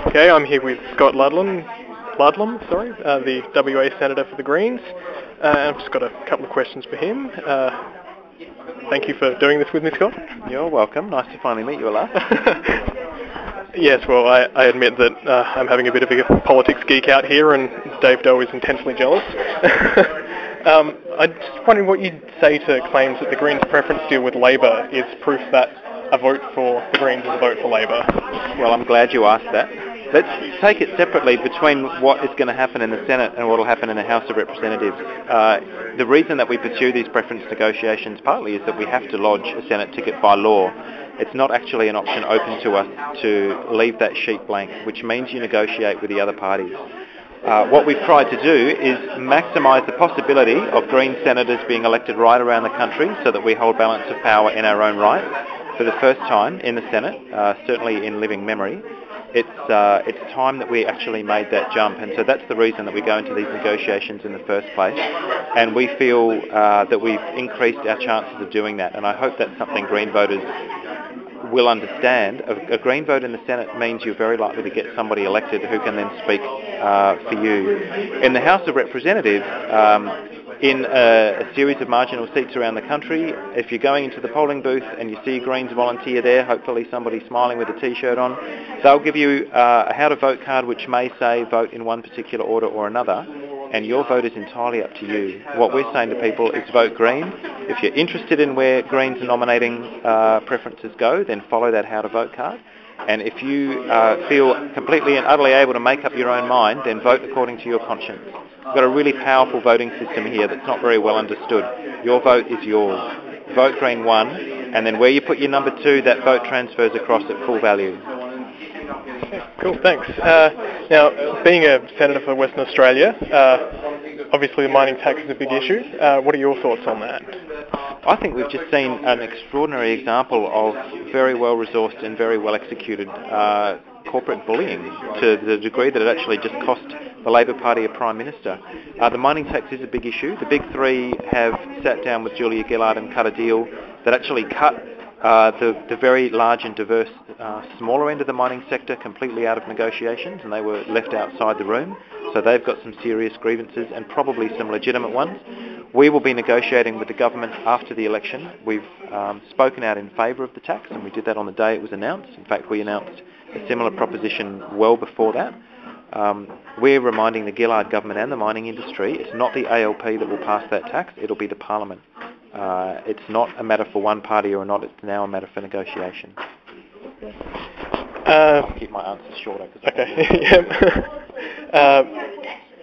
Okay, I'm here with Scott Ludlam, the WA Senator for the Greens. I've just got a couple of questions for him. Thank you for doing this with me, Scott. You're welcome. Nice to finally meet you, Olaf. Yes, well, I admit that I'm having a bit of a politics geek out here, and Dave Doe is intensely jealous. I'm just wondering what you'd say to claims that the Greens' preference deal with Labor is proof that a vote for the Greens is a vote for Labor. Well, I'm glad you asked that. Let's take it separately between what is going to happen in the Senate and what will happen in the House of Representatives. The reason that we pursue these preference negotiations partly is that we have to lodge a Senate ticket by law. It's not actually an option open to us to leave that sheet blank, which means you negotiate with the other parties. What we've tried to do is maximise the possibility of Green senators being elected right around the country so that we hold balance of power in our own right. For the first time in the Senate, certainly in living memory, it's time that we actually made that jump, and so that's the reason that we go into these negotiations in the first place, and we feel that we've increased our chances of doing that, and I hope that's something Green voters will understand. A Green vote in the Senate means you're very likely to get somebody elected who can then speak for you. In the House of Representatives, in a series of marginal seats around the country, if you're going into the polling booth and you see a Greens volunteer there, hopefully somebody smiling with a t-shirt on, they'll give you a how to vote card which may say vote in one particular order or another, and your vote is entirely up to you. What we're saying to people is vote Green. If you're interested in where Greens nominating preferences go, then follow that how to vote card. And if you feel completely and utterly able to make up your own mind, then vote according to your conscience. We've got a really powerful voting system here that's not very well understood. Your vote is yours. Vote Green 1, and then where you put your number 2, that vote transfers across at full value. Okay, cool, thanks. Now, being a Senator for Western Australia, obviously the mining tax is a big issue. What are your thoughts on that? I think we've just seen an extraordinary example of very well-resourced and very well-executed corporate bullying to the degree that it actually just cost the Labor Party a Prime Minister. The mining tax is a big issue. The Big Three have sat down with Julia Gillard and cut a deal that actually cut the very large and diverse smaller end of the mining sector completely out of negotiations, and they were left outside the room. So they've got some serious grievances and probably some legitimate ones. We will be negotiating with the government after the election. We've spoken out in favour of the tax, and we did that on the day it was announced. In fact, we announced a similar proposition well before that. We're reminding the Gillard government and the mining industry it's not the ALP that will pass that tax, it'll be the Parliament. It's not a matter for one party or not, it's now a matter for negotiation. I'll keep my answers shorter. Okay.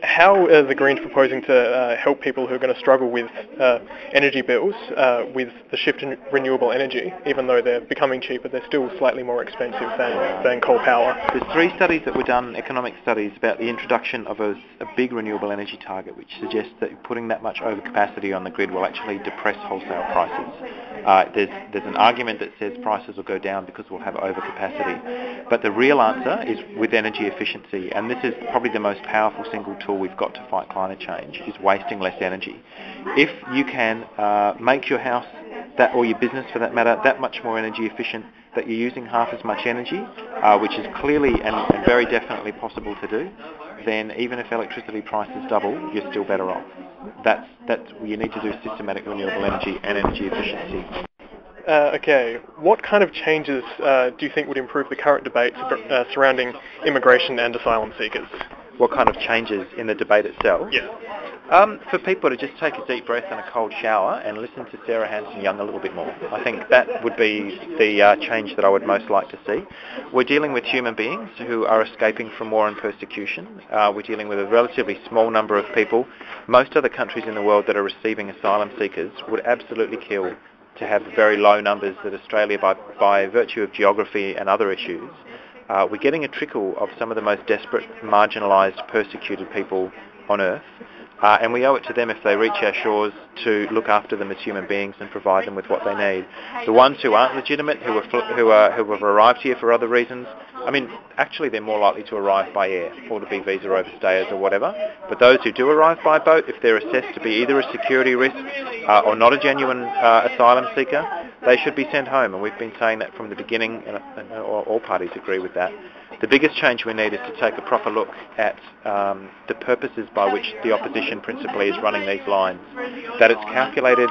How are the Greens proposing to help people who are going to struggle with energy bills with the shift in renewable energy? Even though they're becoming cheaper, they're still slightly more expensive than coal power. There's 3 studies that were done, economic studies, about the introduction of a big renewable energy target, which suggests that putting that much overcapacity on the grid will actually depress wholesale prices. There's an argument that says prices will go down because we'll have overcapacity. But the real answer is with energy efficiency, and this is probably the most powerful single tool we've got to fight climate change, is wasting less energy. If you can make your house, or your business for that matter, that much more energy efficient, that you're using half as much energy, which is clearly and very definitely possible to do, then even if electricity prices double, you're still better off. That's you need to do systematic renewable energy and energy efficiency. Okay, what kind of changes do you think would improve the current debate surrounding immigration and asylum seekers? What kind of changes in the debate itself? Yeah. For people to just take a deep breath and a cold shower and listen to Sarah Hanson-Young a little bit more. I think that would be the change that I would most like to see. We're dealing with human beings who are escaping from war and persecution. We're dealing with a relatively small number of people. Most other countries in the world that are receiving asylum seekers would absolutely kill to have very low numbers that Australia, by virtue of geography and other issues, we're getting a trickle of some of the most desperate, marginalised, persecuted people on earth. And we owe it to them if they reach our shores to look after them as human beings and provide them with what they need. The ones who aren't legitimate, who have arrived here for other reasons, I mean, actually they're more likely to arrive by air or to be visa overstayers or whatever. But those who do arrive by boat, if they're assessed to be either a security risk or not a genuine asylum seeker, they should be sent home. And we've been saying that from the beginning, and all parties agree with that. The biggest change we need is to take a proper look at the purposes by which the opposition principally is running these lines. That it's calculated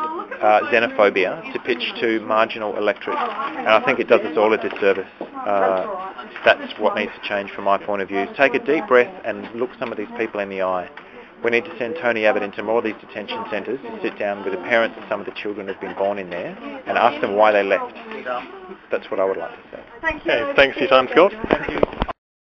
xenophobia to pitch to marginal electorates, and I think it does us all a disservice. That's what needs to change from my point of view. Take a deep breath and look some of these people in the eye. We need to send Tony Abbott into more of these detention centres to sit down with the parents of some of the children who've been born in there and ask them why they left. That's what I would like to say. Okay, thanks for your time, Scott.